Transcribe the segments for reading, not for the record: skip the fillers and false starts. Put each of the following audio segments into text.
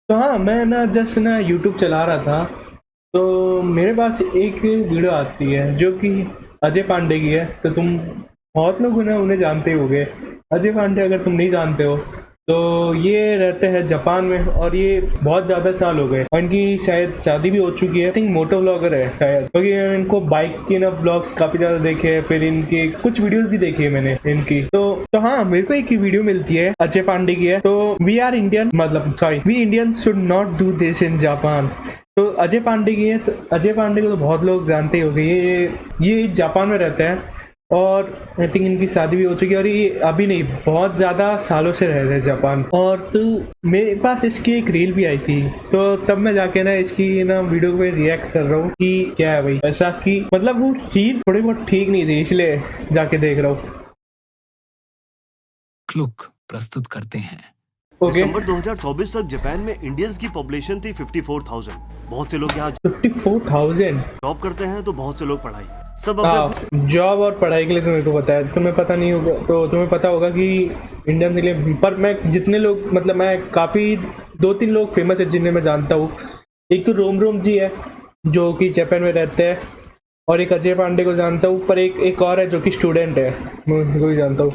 तो हाँ, मैं ना जस्ट ना यूट्यूब चला रहा था, तो मेरे पास एक वीडियो आती है जो कि अजय पांडे की है। तो तुम बहुत लोग उन्हें उन्हें जानते ही होगे। अजय पांडे अगर तुम नहीं जानते हो तो ये रहते हैं जापान में, और ये बहुत ज़्यादा साल हो गए, और इनकी शायद शादी भी हो चुकी है। आई थिंक मोटो व्लॉगर है शायद, क्योंकि मैंने इनको बाइक के ना व्लॉग्स काफ़ी ज़्यादा देखे हैं, फिर इनके कुछ वीडियोस भी देखी है मैंने इनकी। तो हाँ, मेरे को एक वीडियो मिलती है अजय पांडे की है। तो वी आर इंडियन, मतलब sorry, we Indians should not do this in Japan. तो अजय पांडे की है। तो अजय पांडे को तो बहुत लोग जानते ही होंगे। ये जापान में रहते हैं, और आई थिंक इनकी शादी भी हो चुकी है, और ये अभी नहीं, बहुत ज़्यादा सालों से रह रहे हैं जापान। और तो मेरे पास इसकी एक रील भी आई थी, तो तब मैं जाके ना इसकी ना वीडियो पे रिएक्ट कर रहा हूँ कि क्या है भाई, ऐसा कि मतलब वो रील थोड़ी बहुत ठीक नहीं थी, इसलिए जाके देख रहा हूँ। लुक प्रस्तुत करते हैं। ओके, दिसंबर 2024 तक जापान में इंडियंस की पॉपुलेशन थी 54,000। बहुत से लोग यहाँ 54,000। जॉब करते हैं तो बहुत से लोग पढ़ाई। सब अपने हाँ, जॉब और पढ़ाई के लिए तो मेरे को पता है, तुम्हें पता नहीं होगा तो तुम्हें पता होगा कि इंडियन के लिए। पर मैं जितने लोग, मतलब मैं काफ़ी 2-3 लोग फेमस है जिन्हें मैं जानता हूँ। एक तो रोम रोम जी है जो कि जापान में रहते हैं, और एक अजय पांडे को जानता हूँ, पर एक और है जो कि स्टूडेंट है, मैं उनको भी जानता हूँ।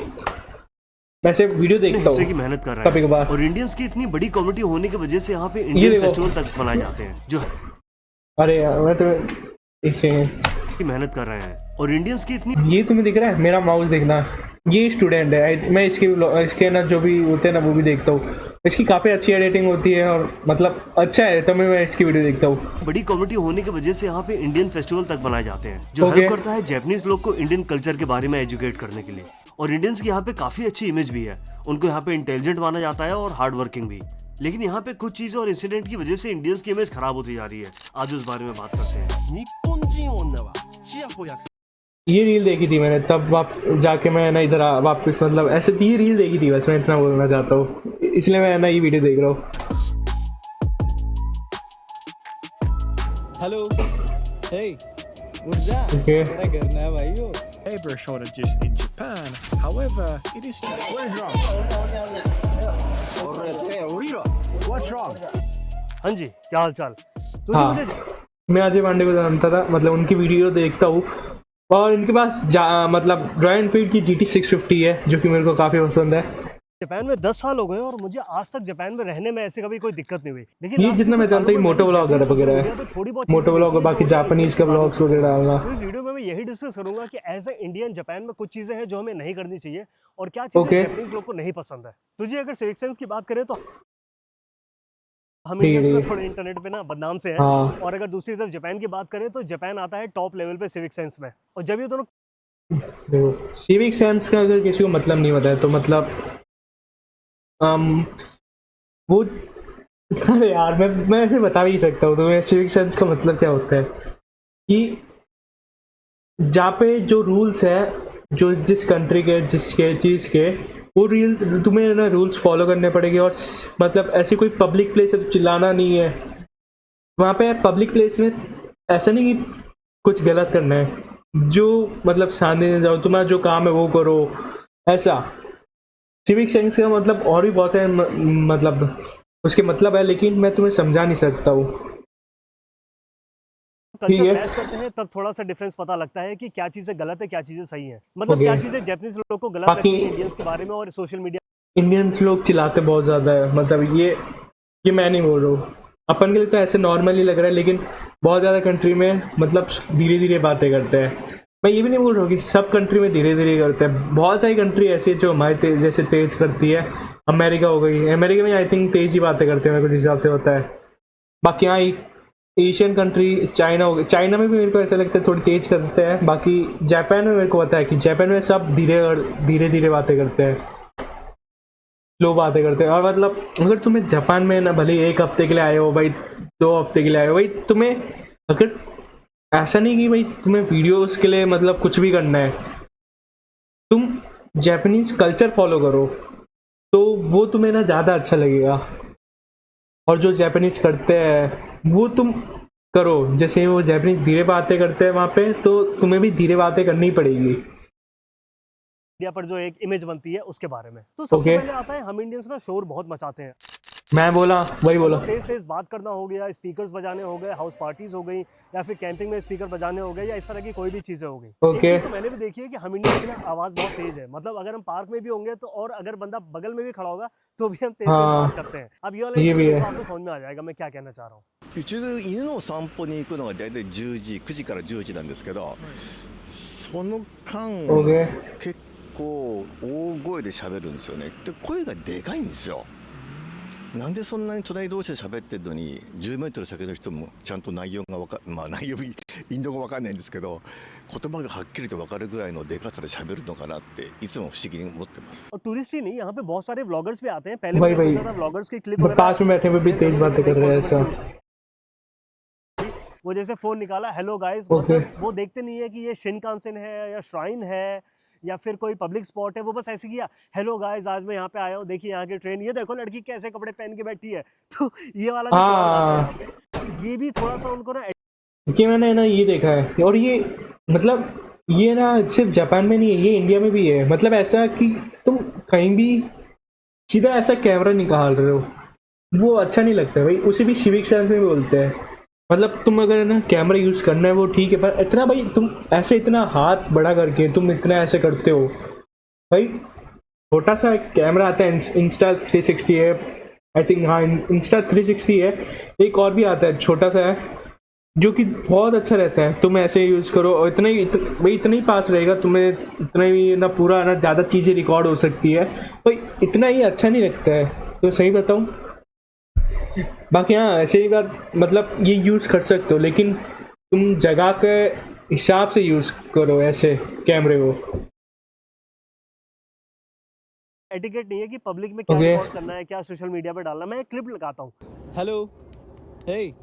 मैं सिर्फ वीडियो देखता हिस्से की हूँ मेहनत कर रहे कभी हैं, कभार। और इंडियंस की इतनी बड़ी कम्युनिटी होने की वजह से यहाँ पे इंडियन देखो। फेस्टिवल तक मनाए जाते हैं जो अरे यार, मैं तो एक सेकंड, की मेहनत कर रहे हैं, और इंडियंस की इतनी ये तुम्हें दिख रहा है मेरा माउस देखना, ये स्टूडेंट है। मैं इसके ना जो भी होते हैं ना वो भी देखता हूँ। इसकी काफ़ी अच्छी एडिटिंग होती है, और मतलब अच्छा है, तभी मैं इसकी वीडियो देखता हूँ। बड़ी कम्युनिटी होने की वजह से यहाँ पे इंडियन फेस्टिवल तक मनाए जाते हैं, जो हेल्प करता है जैपनीज लोग को इंडियन कल्चर के बारे में एजुकेट करने के लिए। और इंडियंस की यहाँ पे काफी अच्छी इमेज भी है, उनको यहाँ पे इंटेलिजेंट माना जाता है और हार्ड वर्किंग भी। लेकिन यहाँ पे कुछ चीजें और इंसिडेंट की वजह से इंडियंस की इमेज खराब होती जा रही है। आज उस बारे में बात करते हैं। ये रील देखी थी मैंने, तब जाके मैं ना इधर वापस, मतलब ऐसे ये रील देखी थी, बस मैं इतना बोलना चाहता हूँ, इसलिए मैं ना ये वीडियो देख रहा हूँ। हेलो, हे, उठ जा, Okay. मेरा घर ना है भाई वो। labor shortages in Japan. However, it is हाँ जी, क्या हाल चाल? तो हाँ, मुझे मैं अजय पांडे को जानता था, मतलब उनकी वीडियो देखता हूँ, और इनके पास मतलब रॉयल एनफील्ड की GT 650 है जो कि मेरे को काफ़ी पसंद है। जापान में 10 साल हो गए और मुझे आज तक जापान में रहने में ऐसे कभी कोई दिक्कत नहीं हुई। लेकिन ये लास्ट जितना कुछ मैं जानता सालों हूँ में मोटो मैंने व्लॉगर जापानीज सोशल वगैरह मीडिया पे है, थोड़ी बहुत मोटो चीजें व्लॉगर, देखी हैं बाकी जो मुझे जापानीज का इंडियन व्लॉग्स के बारे वगैरह में डालना। तो इस वीडियो में मैं यही डिस्कस करूंगा कि एज ए इंडियन जापान में कुछ चीजें हैं जो हमें नहीं करनी चाहिए, और क्या चीजें ओके, जापानीज लोग को नहीं पसंद है। तुझे अगर सिविक सेंस की बात करें तो हम ठीक है इंडियंस ना ठीक है। थोड़े इंटरनेट पे ना बदनाम से हैं, हाँ, और अगर दूसरी तरफ जापान की बात करें तो जापान आता है टॉप लेवल पे सिविक सेंस में। और जब ये दोनों देखो, सिविक सेंस का अगर किसी को मतलब नहीं पता है तो मतलब वो अरे यार, मैं ऐसे बता भी नहीं सकता हूँ तुम्हें सिविक सेंस का मतलब क्या होता है। कि जहाँ पे जो रूल्स है, जो जिस कंट्री के, जिसके चीज़ के, वो रील तुम्हें ना रूल्स फॉलो करने पड़ेंगे। और मतलब ऐसी कोई पब्लिक प्लेस है तो चिल्लाना नहीं है वहाँ पे। पब्लिक प्लेस में ऐसा नहीं कि कुछ गलत करना है, जो मतलब सामने जाओ, तुम्हारा जो काम है वो करो, ऐसा। सिविक सेंस का मतलब और भी बहुत है, मतलब उसके मतलब है, लेकिन मैं तुम्हें समझा नहीं सकता हूँ। ठीक कल्चर है, मैच करते हैं तब थोड़ा सा डिफरेंस पता लगता है कि क्या चीजें गलत है क्या चीजें सही है। मतलब क्या चीजें जापानीज लोग को गलत लगती है इंडियंस के बारे में और सोशल मीडिया। इंडियंस लोग चिल्लाते बहुत ज़्यादा है, मतलब ये मैं नहीं बोल रहा हूँ, अपन के लिए तो ऐसे नॉर्मली लग रहा है, लेकिन बहुत ज़्यादा कंट्री में मतलब धीरे धीरे बातें करते हैं। मैं ये भी नहीं बोल रहा हूँ कि सब कंट्री में धीरे धीरे करते हैं, बहुत सारी कंट्री ऐसी है जो हमारे जैसे तेज करती है। अमेरिका हो गई, अमेरिका में आई थिंक तेज ही बातें करते हैं, मेरे कुछ हिसाब से होता है। बाकी यहाँ एशियन कंट्री, चाइना हो गई, चाइना में भी मेरे को ऐसा लगता है थोड़ी तेज करते हैं। बाकी जापान में मेरे को पता है कि जापान में सब धीरे धीरे बातें करते हैं, स्लो बातें करते हैं। और मतलब अगर तुम्हें जापान में ना भले 1 हफ्ते के लिए आए हो भाई, 2 हफ्ते के लिए आए हो भाई, तुम्हें अगर ऐसा नहीं कि भाई तुम्हें वीडियोस के लिए मतलब कुछ भी करना है, तुम जापानीज कल्चर फॉलो करो तो वो तुम्हें ना ज़्यादा अच्छा लगेगा। और जो जापानीज करते हैं वो तुम करो, जैसे वो जापानीज धीरे बातें करते हैं वहाँ पे, तो तुम्हें भी धीरे बातें करनी पड़ेगी। पर जो एक इमेज बनती है उसके बारे में। तो सबसे ओके, पहले आता है हम इंडियंस ना शोर बहुत मचाते हैं। मैं बोला वही बोला। तेज तेज बात करना हो गया, स्पीकर्स बजाने हो गए, हाउस पार्टीज हो गई, या फिर कैंपिंग में स्पीकर बजाने हो गए, या इस तरह की कोई भी चीजें हो गई। एक Okay. चीज तो मैंने भी देखी है कि हम इंडिया की ना आवाज बहुत तेज है, मतलब अगर हम पार्क में भी होंगे तो, और अगर बंदा बगल में भी खड़ा होगा तो भी हम तेज तेज हाँ, बात करते हैं। अब ये वाला ये भी इंटरव्यू है। देखो, आपको समझ में आ जाएगा मैं क्या कहना चाह रहा हूँ। うちの犬の散歩に行くのが大体10時9時から10時なんですけど、その間 Okay. 結構大声で喋るんですよね。で声がでかいんですよ。なんでそんなに隣同士で喋ってるのに10メートル先の人もちゃんと内容がまあ内容インド語わかんないんですけど、言葉がはっきりとわかるぐらいのでかさで喋るのかなっていつも不思議に思ってます。 और टूरिस्ट ही नहीं, यहाँ पे बहुत सारे व्लॉगर्स भी आते हैं। पहले वही मैंने वही सोचा था व्लॉगर्स की क्लिप बट पास में बैठे हुए भी तेज बातें कर रहे हैं ऐसा। वो जैसे फोन निकाला, हेलो गाइस, Okay. मतलब वो देखते नहीं है कि ये शिनकानसेन है या श्राइन है या फिर कोई पब्लिक स्पॉट है। वो बस ऐसे किया, हेलो गाइस आज मैं यहाँ पे आया हूँ, देखिए यहाँ की ट्रेन, ये देखो लड़की कैसे कपड़े पहन के बैठी है। तो ये वाला भी crowd आता है यहाँ पे। ये भी थोड़ा सा उनको ना कि मैंने ना ये देखा है, और ये मतलब ये ना सिर्फ जापान में नहीं है, ये इंडिया में भी है। मतलब ऐसा कि तुम कहीं भी सीधा ऐसा कैमरा निकाल रहे हो, वो अच्छा नहीं लगता भाई। उसे भी सिविक सेंस में बोलते हैं। मतलब तुम अगर ना कैमरा यूज़ करना है वो ठीक है, पर इतना भाई तुम ऐसे इतना हाथ बड़ा करके तुम इतना ऐसे करते हो भाई। छोटा सा कैमरा आता है, इंस्टा 360 है आई थिंक, हाँ इंस्टा 360 है। एक और भी आता है छोटा सा है जो कि बहुत अच्छा रहता है। तुम ऐसे यूज़ करो और भाई इतना ही पास रहेगा, तुम्हें इतना ही ना पूरा ना ज़्यादा चीज़ें रिकॉर्ड हो सकती है भाई। इतना ही अच्छा नहीं लगता है तो सही बताऊँ। बाकी हाँ ऐसे ही बात, मतलब ये यूज़ कर सकते हो लेकिन तुम जगह के हिसाब से यूज़ करो ऐसे कैमरे को। एटिकेट नहीं है कि पब्लिक में क्या Okay. रिकॉर्ड करना है, क्या सोशल मीडिया पे डालना है। मैं एक क्लिप लगाता हूँ। हेलो, हे,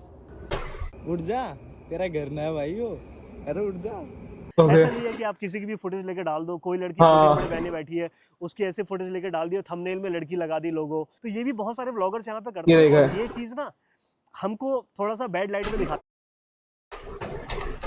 उठ जा, तेरा घर ना है भाई वो। अरे उठ जा। ओके ऐसा नहीं है कि आप किसी की भी फुटेज लेके डाल दो, कोई लड़की हाँ। छोटे कपड़े पहने बैठी है, उसकी ऐसे फुटेज लेके डाल दिया, थंबनेल में लड़की लगा दी लोगो। तो ये भी बहुत सारे व्लॉगर्स यहाँ पे करते ये हैं, देखा और है। ये चीज ना हमको थोड़ा सा बैड लाइट में दिखाती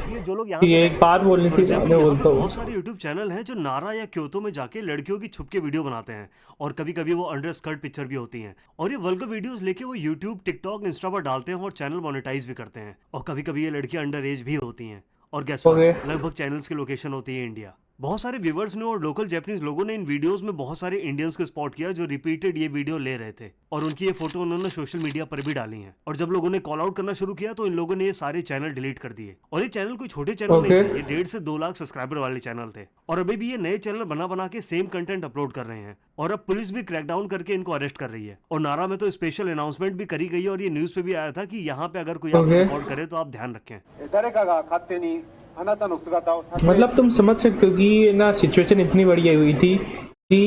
है। ये जो लोग यहाँ ये पे एक बात बोलनी For थी, example, मैं यहाँ बोलता पे हूँ। बहुत सारे YouTube चैनल हैं जो नारा या क्योतो में जाके लड़कियों की छुप के वीडियो बनाते हैं, और कभी कभी वो अंडर स्कर्ट पिक्चर भी होती हैं, और ये वल्गर वीडियोस लेके वो YouTube, TikTok, इंस्टा पर डालते हैं और चैनल मोनेटाइज भी करते हैं। और कभी कभी ये लड़कियां अंडर एज भी होती हैं, और गैस Okay. लगभग चैनल्स की लोकेशन होती है इंडिया। बहुत सारे व्यूवर्स ने और लोकल जापानीज लोगों ने इन वीडियोस में बहुत सारे इंडियंस को स्पॉट किया जो रिपीटेड ये वीडियो ले रहे थे, और उनकी ये फोटो उन्होंने सोशल मीडिया पर भी डाली हैं। और जब लोगों ने कॉल आउट करना शुरू किया तो इन लोगों ने ये सारे चैनल डिलीट कर दिए। और ये चैनल कोई छोटे चैनल नहीं Okay. थे, ये 1.5 से 2 लाख सब्सक्राइबर वाले चैनल थे, और अभी भी ये नए चैनल बना बना के सेम कंटेंट अपलोड कर रहे हैं। और अब पुलिस भी क्रैकडाउन करके इनको अरेस्ट कर रही है। और नारा में तो स्पेशल अनाउंसमेंट भी करी गई है, और ये न्यूज पे भी आया था कि यहाँ पे अगर कोई आपको Okay. रिकॉर्ड करे तो आप ध्यान रखें। 誰かが勝手にあなたの姿を撮影 मतलब तुम समझ सकते हो कि ये ना सिचुएशन इतनी बड़ी हुई थी कि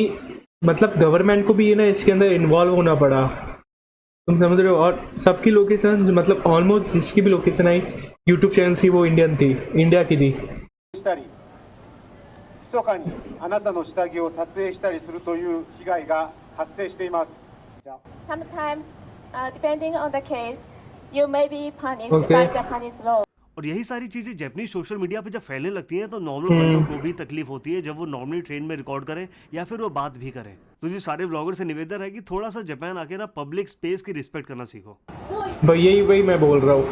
मतलब गवर्नमेंट को भी ये ना इसके अंदर इन्वॉल्व होना पड़ा। तुम समझ रहे हो। और सबकी लोकेशन मतलब ऑलमोस्ट जिसकी भी लोकेशन आई यूट्यूब चैनल की वो इंडियन थी, इंडिया की थी। したり密かにあなたの下着を撮影したりするという被害が発生しています。 Sometimes, depending on the case, you may be punished Okay. by Japanese law. और यही सारी चीजें जापानीज सोशल मीडिया पे जब फैलने लगती हैं तो नॉर्मल बंदों को भी तकलीफ होती है जब वो नॉर्मली ट्रेन में रिकॉर्ड करें या फिर वो बात भी करें। तो ये सारे व्लॉगर से निवेदन है कि थोड़ा सा जापान आके ना पब्लिक स्पेस की रिस्पेक्ट करना सीखो। भाई यही वही मैं बोल रहा हूँ।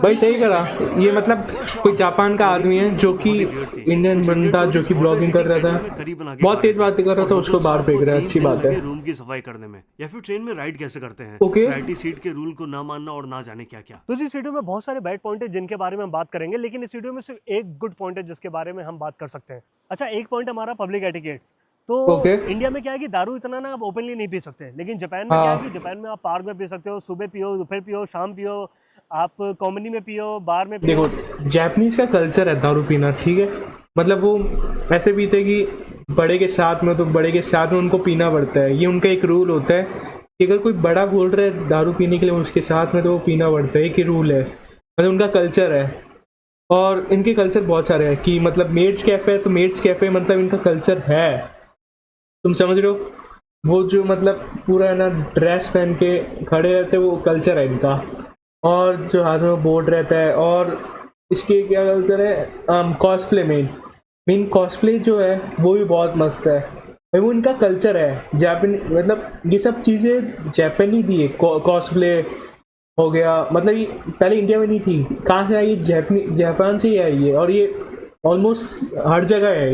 भाई सही करा। ये मतलब कोई जापान का आदमी है जो कि इंडियन बंदा जो कि ब्लॉगिंग कर रहा था, बहुत तेज बातें कर रहा था, उसको बाहर फेंक रहा है। अच्छी बात है। रूम की सफाई करने में या फिर ट्रेन में राइड कैसे करते हैं, Okay. प्रायोरिटी सीट के रूल को ना मानना और ना जाने क्या क्या। तो इस वीडियो में बहुत सारे बैड पॉइंट है जिनके बारे में हम बात करेंगे, लेकिन इस वीडियो में सिर्फ एक गुड पॉइंट है जिसके बारे में हम बात कर सकते हैं। अच्छा, एक पॉइंट हमारा पब्लिक एटिकेट्स। तो Okay. इंडिया में क्या है कि दारू इतना ना आप ओपनली नहीं पी सकते, लेकिन जापान में क्या है हाँ। कि जापान में आप पार्क में पी सकते हो, सुबह पियो, दोपहर पियो, शाम पियो, आप कॉम्युनी में पियो, बार में पियो। देखो जापानीज का कल्चर है दारू पीना, ठीक है। मतलब वो ऐसे पीते कि बड़े के साथ में, तो बड़े के साथ में उनको पीना पड़ता है। ये उनका एक रूल होता है कि अगर कोई बड़ा बोल रहा है दारू पीने के लिए उसके साथ में, तो वो पीना पड़ता है। एक रूल है, मतलब उनका कल्चर है। और इनके कल्चर बहुत सारे हैं कि मतलब मेड्स कैफे है तो मेड्स कैफे मतलब इनका कल्चर है। तुम समझ रहे हो। वो जो मतलब पूरा है ना ड्रेस पहन के खड़े रहते, वो कल्चर है इनका। और जो हाथों में बोर्ड रहता है। और इसके क्या कल्चर है, कॉस्प्ले मेन कॉस्प्ले जो है वो भी बहुत मस्त है भाई, वो इनका कल्चर है जापान, मतलब ये सब चीज़ें जापान ही दी है। कॉस्प्ले हो गया, मतलब ये पहले इंडिया में नहीं थी, कहाँ से आई, जापान से ही आई है। और ये ऑलमोस्ट हर जगह है,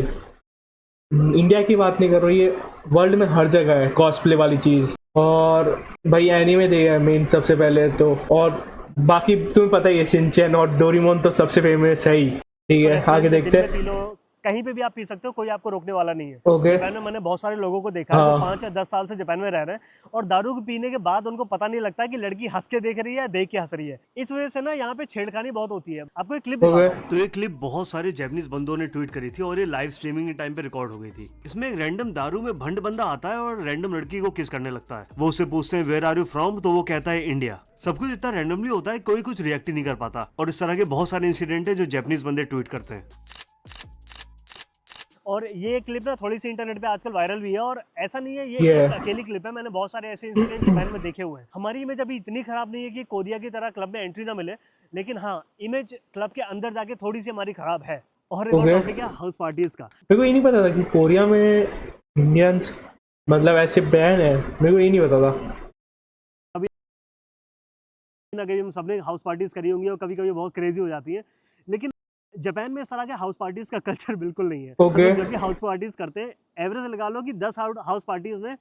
इंडिया की बात नहीं कर रही, ये वर्ल्ड में हर जगह है कॉस्प्ले वाली चीज़। और भाई एनीमे देखा है मेन सबसे पहले तो, और बाकी तुम्हें पता ही है शिनचैन और डोरेमोन तो सबसे फेमस है ही। ठीक है, आगे देखते हैं। पी लो, कहीं पे भी आप पी सकते हो, कोई आपको रोकने वाला नहीं है। ओके। जापान में मैंने बहुत सारे लोगों को देखा है जो 5 या 10 साल से जापान में रह रहे हैं और दारू पीने के बाद उनको पता नहीं लगता कि लड़की हंस के देख रही है या देख के हंस रही है। इस वजह से ना यहाँ पे छेड़खानी बहुत होती है। आपको एक क्लिप दिखाता हूं। तो ये क्लिप बहुत सारे जापानीज बंदों ने ट्वीट करी थी और ये लाइव स्ट्रीमिंग के टाइम पे रिकॉर्ड हो गई थी। इसमें एक रैंडम दारू में भंड बंदा आता है और रैंडम लड़की को किस करने लगता है। वो उससे पूछते हैं वेयर आर यू फ्रॉम, तो वो कहता है इंडिया। सब कुछ इतना रैंडमली होता है, कोई कुछ रिएक्ट ही नहीं कर पाता। और इस तरह के बहुत सारे इंसिडेंट है जो जापानीज बंदे ट्वीट करते हैं। और ये क्लिप ना थोड़ी सी इंटरनेट पे आजकल वायरल भी है और ऐसा नहीं है ये एक अकेली क्लिप है, मैंने बहुत सारे ऐसे इंसिडेंट जापान में देखे हुए हैं। हमारी इमेज अभी इतनी खराब नहीं है कि कोरिया की तरह क्लब में एंट्री ना मिले, लेकिन हाँ इमेज क्लब के अंदर जाके थोड़ी सी हमारी खराब है। और एक और टॉपिक है हाउस पार्टीज का। मेरे को ये नहीं पता था कि कोरिया में इंडियंस मतलब ऐसे बैन है, मेरे को ये नहीं पता था। अभी ना कभी हम सबने हाउस पार्टीज करी होंगी और कभी कभी बहुत क्रेजी हो जाती है, लेकिन जापान में इस तरह के हाउस पार्टीज का कल्चर बिल्कुल नहीं है। Okay. जब भी हाउस पार्टीज करते हैं एवरेज लगा लो कि 10 हाउस पार्टीज में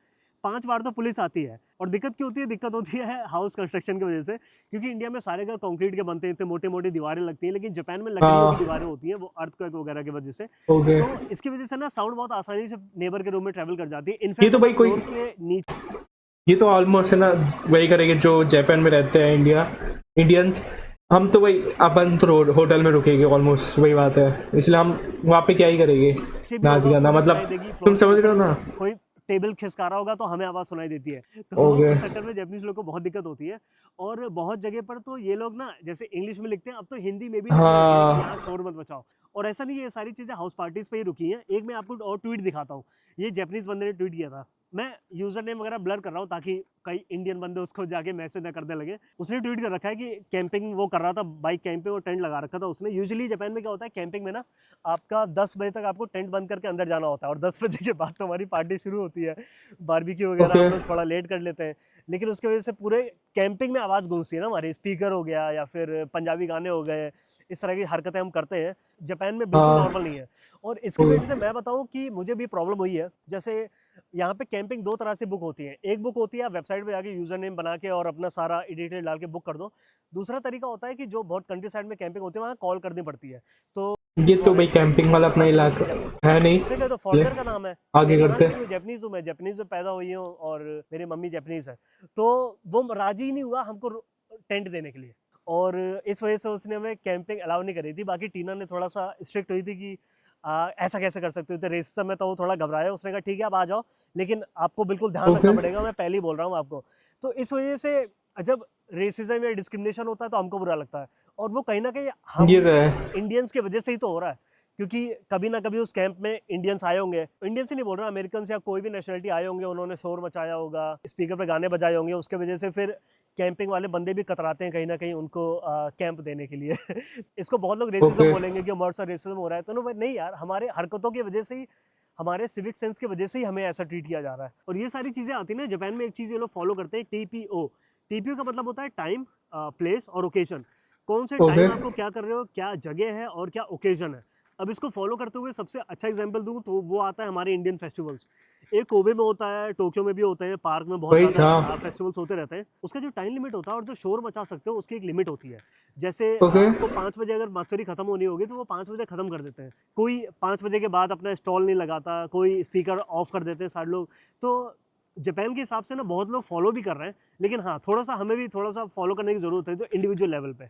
5 बार तो पुलिस आती है। और दिक्कत क्यों होती है? दिक्कत होती है हाउस कंस्ट्रक्शन की वजह से, क्योंकि इंडिया में सारे घर कंक्रीट के बनते हैं, इतने मोटे मोटे दीवारें लगती हैं, लेकिन जापान में लकड़ियों की दीवारें होती हैं, वो अर्थक्वेक वगैरह की वजह से। Okay. तो इसकी वजह से ना साउंड बहुत आसानी से नेबर के रूम में ट्रेवल कर जाती है। ये इनफैक्ट तो भाई कोई के नीचे ये तो ऑलमोस्ट है ना वही करेंगे जो जापान में रहते हैं इंडियंस। हम तो वही अपन तो होटल में रुकेंगे, ऑलमोस्ट वही बात है, इसलिए हम वहाँ पे क्या ही करेंगे नाच गाना, मतलब तुम समझ रहे हो ना। कोई टेबल खिसका रहा होगा तो हमें आवाज सुनाई देती है। तो इस सेक्टर में जापानीज लोग को बहुत दिक्कत होती है। और बहुत जगह पर तो ये लोग ना जैसे इंग्लिश में लिखते हैं, अब तो हिंदी में भी यहाँ शोर मत मचाओ। और ऐसा नहीं है, ये सारी चीजें हाउस पार्टीज पे ही रुकी हैं। एक मैं आपको और ट्वीट दिखाता हूँ, ये जापानीज बंदे ने ट्वीट किया था। मैं यूजर नेम वगैरह ब्लर कर रहा हूँ ताकि कई इंडियन बंदे उसको जाके मैसेज न करने लगे। उसने ट्वीट कर रखा है कि कैंपिंग वो कर रहा था, बाइक कैंपिंग और टेंट लगा रखा था उसने। यूजुअली जापान में क्या होता है कैंपिंग में ना, आपका 10 बजे तक आपको टेंट बंद करके अंदर जाना होता है और 10 बजे के बाद तो हमारी पार्टी शुरू होती है, बारबेक्यू वगैरह हम लोग थोड़ा लेट कर लेते हैं। लेकिन उसकी वजह से पूरे कैंपिंग में आवाज़ गूंजती है ना, हमारे स्पीकर हो गया या फिर पंजाबी गाने हो गए, इस तरह की हरकतें हम करते हैं। जापान में बिल्कुल नॉर्मल नहीं है। और इसकी वजह से मैं बताऊं कि मुझे भी प्रॉब्लम हुई है। जैसे यहाँ पे कैंपिंग 2 तरह से बुक होती है। एक बुक होती है आप वेबसाइट पे जाके यूजर नेम बना के और अपना सारा डिटेल डाल के बुक कर दो। दूसरा तरीका होता है कि जो बहुत कंट्री साइड में कैंपिंग होती है वहाँ कॉल करनी पड़ती है। तो ये तो भाई कैंपिंग वाला अपना इलाका है नहीं, ठीक है, तो फॉरनर का नाम है। आगे करते हैं। मैं जापानीज हूँ, मैं जापानीज में पैदा हुई हूँ और मेरी मम्मी जापानीज है। तो वो राजी ही नहीं हुआ हमको टेंट देने के लिए और इस वजह से उसने हमें कैंपिंग अलाउ नहीं करी थी। बाकी टीना ने थोड़ा सा स्ट्रिक्ट हुई थी कि ऐसा कैसे कर सकते हो, तो रेसिज्म में तो वो थोड़ा घबराया। उसने कहा ठीक है आप आ जाओ, लेकिन आपको बिल्कुल ध्यान रखना पड़ेगा, मैं पहले ही बोल रहा हूँ आपको। तो इस वजह से जब रेसिज्म या डिस्क्रिमिनेशन होता है तो हमको बुरा लगता है और वो कहीं ना कहीं हम इंडियंस की वजह से ही तो हो रहा है, क्योंकि कभी ना कभी उस कैंप में इंडियंस आए होंगे, इंडियंस ही नहीं बोल रहा, अमेरिकन या कोई भी नेशनलिटी आए होंगे, उन्होंने शोर मचाया होगा, स्पीकर पे गाने बजाए होंगे, उसके वजह से फिर कैंपिंग वाले बंदे भी कतराते हैं कहीं ना कहीं उनको कैंप देने के लिए। इसको बहुत लोग रेसिज्म बोलेंगे कि हमारे साथ रेसिज्म हो रहा है, तो नहीं यार, हमारे हरकतों की वजह से ही, हमारे सिविक सेंस की वजह से ही हमें ऐसा ट्रीट किया जा रहा है। और ये सारी चीज़ें आती हैं ना। जापान में एक चीज़ ये लोग फॉलो करते हैं, TPO। TPO का मतलब होता है टाइम, प्लेस और ओकेजन। कौन से टाइम आपको क्या कर रहे हो, क्या जगह है और क्या ओकेजन है। अब इसको फॉलो करते हुए सबसे अच्छा एग्जांपल दूं तो वो आता है हमारे इंडियन फेस्टिवल्स। एक कोबे में होता है, टोक्यो में भी होते हैं, पार्क में बहुत ज़्यादा फेस्टिवल्स होते रहते हैं। उसका जो टाइम लिमिट होता है और जो शोर मचा सकते हो उसकी एक लिमिट होती है। जैसे आपको 5 बजे अगर माचोरी खत्म होनी होगी तो वो 5 बजे खत्म कर देते हैं। कोई 5 बजे के बाद अपना स्टॉल नहीं लगाता, कोई स्पीकर ऑफ कर देते हैं सारे लोग। तो जापान के हिसाब से ना बहुत लोग फॉलो भी कर रहे हैं, लेकिन हाँ थोड़ा सा हमें भी थोड़ा सा फॉलो करने की ज़रूरत है जो इंडिविजुअल लेवल पे।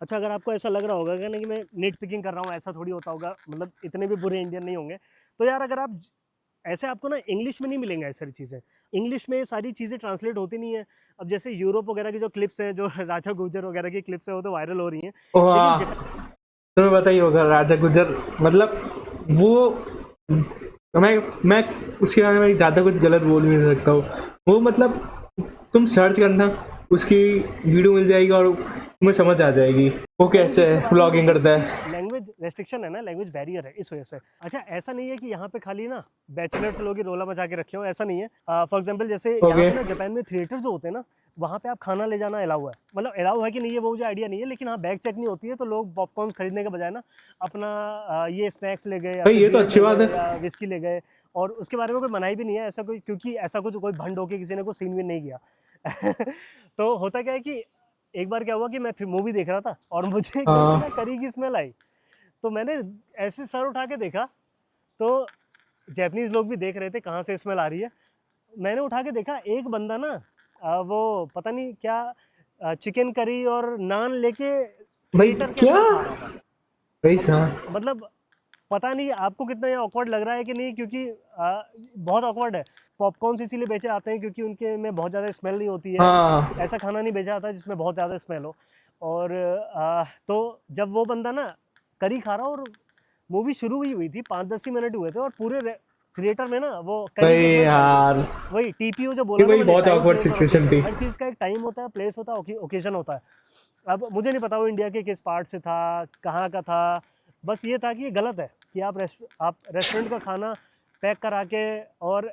अच्छा, अगर आपको ऐसा लग रहा होगा कि नहीं कि मैं नेट पिकिंग कर रहा हूँ, ऐसा थोड़ी होता होगा, मतलब इतने भी बुरे इंडियन नहीं होंगे। तो यार अगर आप ऐसे, आपको ना इंग्लिश में नहीं मिलेंगे ऐसी सारी चीज़ें, इंग्लिश में सारी चीज़ें ट्रांसलेट होती नहीं है। अब जैसे यूरोप वगैरह की जो क्लिप्स हैं, जो राजा गुजर वगैरह की क्लिप्स है, वो तो वायरल हो रही हैं। तुम्हें पता ही होगा राजा गुजर, मतलब वो मैं उसके बारे में ज़्यादा कुछ गलत बोल नहीं सकता हूँ। वो मतलब तुम सर्च करना उसकी वीडियो मिल जाएगी और तुम्हें समझ आ जाएगी वो कैसे व्लॉगिंग करता है। लैंग्वेज रेस्ट्रिक्शन है ना, लैंग्वेज बैरियर है इस वजह से। अच्छा ऐसा नहीं है कि यहाँ पे खाली ना बैचलर्स लोग ही रोला मचा के रखे हो, ऐसा नहीं है। फॉर एग्जांपल जैसे यहाँ पे ना जापान में थिएटर जो होते हैं ना, वहाँ पे आप खाना ले जाना अलाउ है, मतलब अलाउ है कि नहीं है वो मुझे आइडिया नहीं है, लेकिन हाँ बैग चेक नहीं होती है, तो लोग पॉपकॉर्न खरीदने के बजाय ना अपना ये स्नैक्स ले गए, ये तो अच्छी बात है, विस्की ले गए, और उसके बारे में कोई मनाही भी नहीं है ऐसा कोई, क्योंकि ऐसा कुछ कोई भंड होके किसी ने कोई सीन भी नहीं किया। तो होता क्या है कि एक बार क्या हुआ कि मैं मूवी देख रहा था और मुझे एकदम से करी की स्मेल आई, तो मैंने ऐसे सर उठा के देखा, तो जैपनीज लोग भी देख रहे थे कहाँ से स्मेल आ रही है। मैंने उठा के देखा, एक बंदा ना वो पता नहीं क्या चिकन करी और नान लेके थिएटर के अंदर खा रहा था। पैसा मतलब पता नहीं आपको कितना ये ऑकवर्ड लग रहा है कि नहीं, क्योंकि बहुत ऑकवर्ड है। पॉपकॉर्न इसीलिए बेचे आते हैं क्योंकि उनके में बहुत ज़्यादा स्मेल नहीं होती है, ऐसा खाना नहीं बेचा जाता जिसमें बहुत ज़्यादा स्मेल हो। और तो जब वो बंदा ना करी खा रहा, और मूवी शुरू हुई थी 5-10 मिनट हुए थे, और पूरे थिएटर में ना वो करी यार वही टीपीओ जो बोला वही बहुत ऑकवर्ड सिचुएशन थी। हर चीज़ का एक टाइम होता है, प्लेस होता है, ओकेजन होता है। अब मुझे नहीं पता वो इंडिया के किस पार्ट से था, कहाँ का था, बस ये था कि ये गलत है कि आप रेस्टोरेंट का खाना पैक करा के, और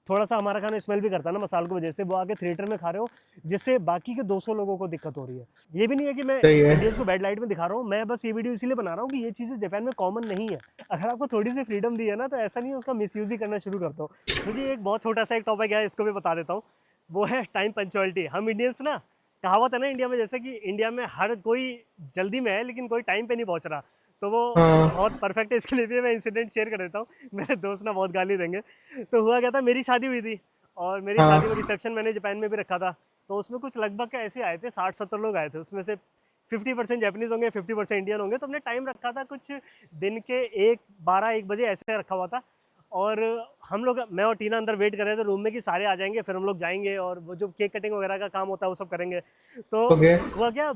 थोड़ा सा हमारा खाना स्मेल भी करता है ना मसालों की वजह से, वो आके थिएटर में खा रहे हो जिससे बाकी के 200 लोगों को दिक्कत हो रही है। ये भी नहीं है कि मैं इंडियंस को बैड लाइट में दिखा रहा हूँ, मैं बस ये वीडियो इसीलिए बना रहा हूँ कि ये चीज़ें जापान में कॉमन नहीं है। अगर आपको थोड़ी सी फ्रीडम दी है ना, तो ऐसा नहीं है उसका मिसयूज ही करना शुरू कर दो। मुझे एक बहुत छोटा सा एक टॉपिक है, इसको भी बता देता हूँ, वो है टाइम पंक्चुअलिटी। हम इंडियंस ना, कहावत है ना इंडिया में, जैसे कि इंडिया में हर कोई जल्दी में है लेकिन कोई टाइम पे नहीं पहुंच रहा, तो वो बहुत परफेक्ट है। इसके लिए भी मैं इंसिडेंट शेयर कर देता हूँ, मेरे दोस्त ना बहुत गाली देंगे। तो हुआ क्या था, मेरी शादी हुई थी और मेरी शादी में रिसेप्शन मैंने जापान में भी रखा था, तो उसमें कुछ लगभग ऐसे आए थे 60-70 लोग आए थे, उसमें से 50% जापानीज होंगे, 50% इंडियन होंगे। तो हमने टाइम रखा था कुछ दिन के 12-1 बजे ऐसे रखा हुआ था, और हम लोग, मैं और टीना अंदर वेट कर रहे थे रूम में कि सारे आ जाएंगे, फिर हम लोग जाएंगे और वो जो केक कटिंग वगैरह का काम होता है वो सब करेंगे। तो हुआ क्या,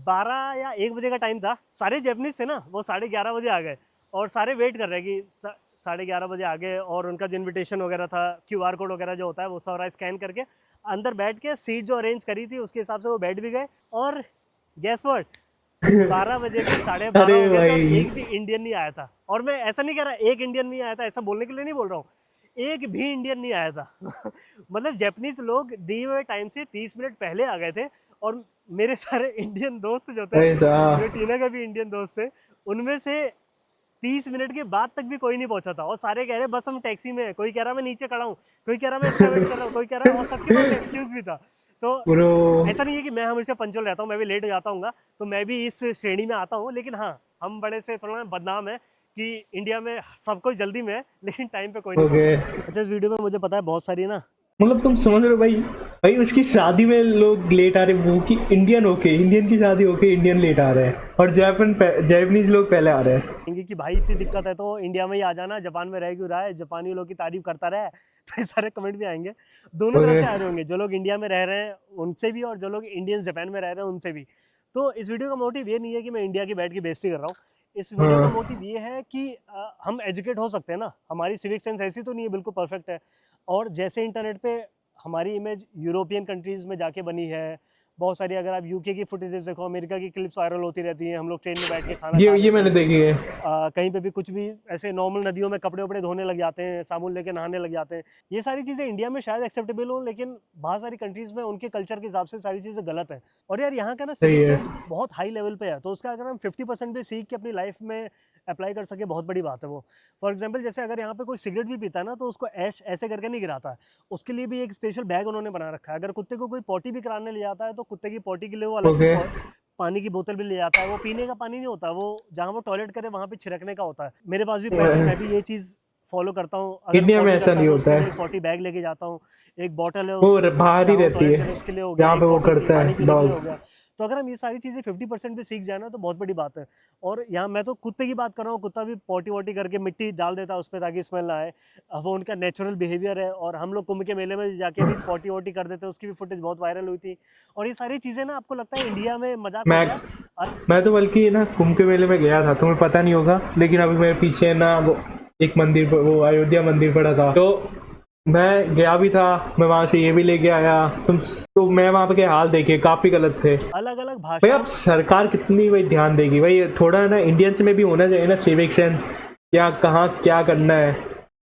12 या 1 बजे का टाइम था, सारे जापानीज थे ना, वो 11:30 बजे आ गए, और सारे वेट कर रहे हैं कि 11:30 बजे आ गए, और उनका जो इन्विटेशन वगैरह था, QR कोड वगैरह जो होता है वो सारा स्कैन करके अंदर बैठ के सीट जो अरेंज करी थी उसके हिसाब से वो बैठ भी गए। और गैस व्हाट, 12 बजे के 12:30 हो गए, तो एक भी इंडियन नहीं आया था। और मैं ऐसा नहीं कह रहा एक इंडियन नहीं आया था, ऐसा बोलने के लिए नहीं बोल रहा हूँ, एक भी इंडियन नहीं आया था। मतलब जापानीज लोग दिए हुए टाइम से 30 मिनट पहले आ गए थे, और मेरे सारे इंडियन दोस्त जो थे, जो टीना का भी इंडियन दोस्त थे, उनमें से 30 मिनट के बाद तक भी कोई नहीं पहुंचा था, और सारे कह रहे बस हम टैक्सी में हैं, कोई कह रहा मैं नीचे खड़ा हूँ, कोई कह रहा मैं इसका वेट कर रहा हूँ, कोई कह रहा है, और सबके पास एक्सक्यूज भी था। तो ऐसा नहीं है कि मैं हमेशा पंचुअल रहता हूँ, मैं भी लेट हो जाता हूँ, तो मैं भी इस श्रेणी में आता हूँ, लेकिन हाँ हम बड़े से थोड़ा बदनाम है कि इंडिया में सब कोई जल्दी में है लेकिन टाइम पे कोई नहीं पहुंचा। अच्छा इस वीडियो में मुझे पता है बहुत सारी ना, मतलब तुम समझ रहे हो भाई उसकी शादी में लोग लेट आ रहे, वो कि इंडियन की शादी होके इंडियन लेट आ रहे हैं, और जापानीज लोग पहले आ रहे हैं कि भाई इतनी दिक्कत है तो इंडिया में ही आ जाना, जापान में रह क्यों रहा है, जापानी लोग की तारीफ करता रहे। तो सारे कमेंट भी आएंगे, दोनों तरह से आ रहे होंगे, जो लोग इंडिया में रह रहे हैं उनसे भी, और जो लोग इंडियन जापान में रह रहे हैं उनसे भी। तो इस वीडियो का मोटिव ये नहीं है कि मैं इंडिया की बैठ के बेइज्जती कर रहा हूँ, इस वीडियो का मोटिव ये है कि हम एजुकेट हो सकते हैं ना, हमारी सिविक सेंस ऐसी तो नहीं है, बिल्कुल परफेक्ट है। और जैसे इंटरनेट पे हमारी इमेज यूरोपियन कंट्रीज़ में जाके बनी है, बहुत सारी, अगर आप यूके की फुटेजेस देखो, अमेरिका की क्लिप्स वायरल होती रहती हैं, हम लोग ट्रेन में बैठ के खाना ये मैंने देखी है। कहीं पे भी कुछ भी ऐसे नॉर्मल नदियों में कपड़े वपड़े धोने लग जाते हैं, साबुन लेके नहाने लग जाते हैं। ये सारी चीज़ें इंडिया में शायद एक्सेप्टेबल हो, लेकिन बहुत सारी कंट्रीज़ में उनके कल्चर के हिसाब से सारी चीज़ें गलत है। और यार यहाँ का ना सिविक सेंस बहुत हाई लेवल पे है, तो उसका अगर हम 50% भी सीख के अपनी लाइफ में अप्लाई कर सके, बहुत बड़ी बात है वो। फॉर एग्जांपल जैसे अगर यहाँ पे कोई सिगरेट भी पीता है ना, तो उसको ऐसे करके नहीं गिराता है, उसके लिए भी एक स्पेशल बैग उन्होंने बना रखा है। अगर कुत्ते को कोई पॉटी भी कराने ले जाता है, तो कुत्ते की पॉटी के लिए वो अलग से पानी की बोतल भी ले जाता है। वो पीने का पानी नहीं होता, वो जहाँ वो टॉयलेट करे वहाँ पे छिड़कने का होता है। मेरे पास भी पैड है, मैं भी ये चीज़ फॉलो करता हूँ। इंडिया में ऐसा नहीं होता है, पॉटी बैग लेके जाता हूँ, एक बॉटल है वो बाहर ही रहती है, उसके लिए हो जहाँ पे वो करता है डॉग। तो अगर हम ये सारी चीज़ें 50% भी सीख जाए ना, तो बहुत बड़ी बात है। और यहाँ मैं तो कुत्ते की बात कर रहा हूँ, कुत्ता भी पॉटी वॉटी करके मिट्टी डाल देता है उस पर ताकि स्मेल ना आए, वो उनका नेचुरल बिहेवियर है। और हम लोग कुंभ के मेले में जाके भी पॉटी वॉटी कर देते हैं, उसकी भी फुटेज बहुत वायरल हुई थी। और ये सारी चीज़ें ना, आपको लगता है इंडिया में मजाक? मैं तो बल्कि ना कुंभ के मेले में गया था, तुम्हें पता नहीं होगा, लेकिन अभी मेरे पीछे ना वो एक मंदिर, वो अयोध्या मंदिर पड़ा था, तो मैं गया भी था, मैं वहाँ से ये भी लेके आया तो मैं वहाँ पे के हाल देखे काफ़ी गलत थे। अलग अलग भाई भाषा अब सरकार कितनी भाई ध्यान देगी भाई, थोड़ा ना इंडियंस में भी होना चाहिए ना सिविक सेंस, क्या कहाँ क्या करना है।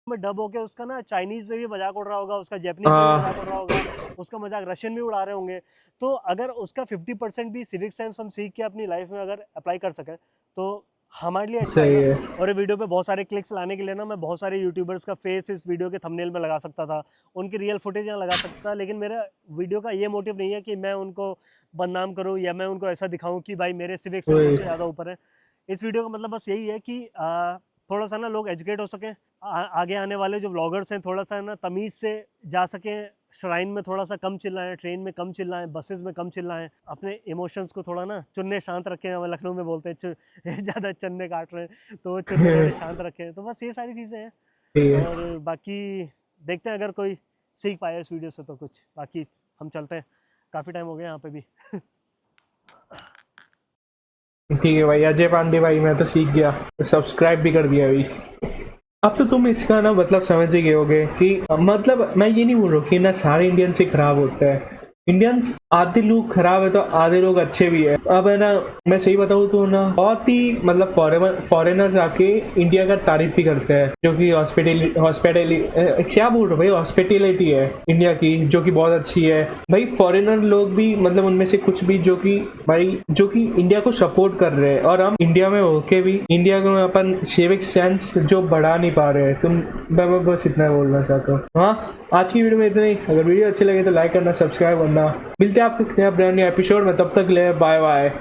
में डब होके उसका ना चाइनीज में भी मजाक उड़ रहा होगा, उसका जापानीज में भी मजाक उड़ रहा होगा, उसका मजाक रशियन भी उड़ा रहे होंगे। तो अगर उसका 50% भी सिविक सेंस हम सीख के अपनी लाइफ में अगर अप्लाई कर सकें तो हमारे लिए अच्छा सही है। है। और ये वीडियो पे बहुत सारे क्लिक्स लाने के लिए ना मैं बहुत सारे यूट्यूबर्स का फेस इस वीडियो के थंबनेल में लगा सकता था, उनकी रियल फुटेज यहाँ लगा सकता था, लेकिन मेरा वीडियो का ये मोटिव नहीं है कि मैं उनको बदनाम करूँ या मैं उनको ऐसा दिखाऊँ कि भाई मेरे सिविक सेंस सबसे ज़्यादा ऊपर है। इस वीडियो का मतलब बस यही है कि थोड़ा सा ना लोग एजुकेट हो सकें, आगे आने वाले जो व्लॉगर्स हैं थोड़ा सा ना तमीज़ से जा सकें, श्राइन में थोड़ा सा कम चिल्लाएं, ट्रेन में कम चिल्लाएं, बसेस में कम चिल्लाएं, अपने इमोशंस को थोड़ा ना चुन्ने शांत रखें। हमें लखनऊ में बोलते हैं ज़्यादा चन्ने काट रहे हैं तो चुन्ने थोड़े शांत रखें। तो बस ये सारी चीज़ें हैं और बाकी देखते हैं अगर कोई सीख पाया इस वीडियो से तो कुछ, बाकी हम चलते हैं, काफ़ी टाइम हो गया यहाँ पे भी। ठीक है भाई अजय पांडे भाई, मैं तो सीख गया, सब्सक्राइब भी कर दिया भाई। अब तो तुम इसका ना मतलब समझ ही गए होगे कि मतलब मैं ये नहीं बोल रहा हूँ कि ना सारे इंडियन से खराब होता है, इंडियंस आधे लोग खराब है तो आधे लोग अच्छे भी है। अब है ना मैं सही बताऊँ तो ना बहुत ही मतलब फॉरेनर्स आके इंडिया का तारीफ भी करते हैं, जो कि क्या बोल रहे हो भाई, हॉस्पिटलिटी है इंडिया की जो कि बहुत अच्छी है भाई। फॉरेनर लोग भी मतलब उनमें से कुछ भी जो कि इंडिया को सपोर्ट कर रहे हैं, और हम इंडिया में होके भी इंडिया को अपन सिविक सेंस जो बढ़ा नहीं पा रहे हैं। मैं बस इतना बोलना चाहता हूँ। हाँ आज की वीडियो में इतना ही। अगर वीडियो अच्छी लगे तो लाइक करना, सब्सक्राइब करना। मिलते हैं आपको नया ब्रांड न्यू एपिसोड में, तब तक ले बाय बाय।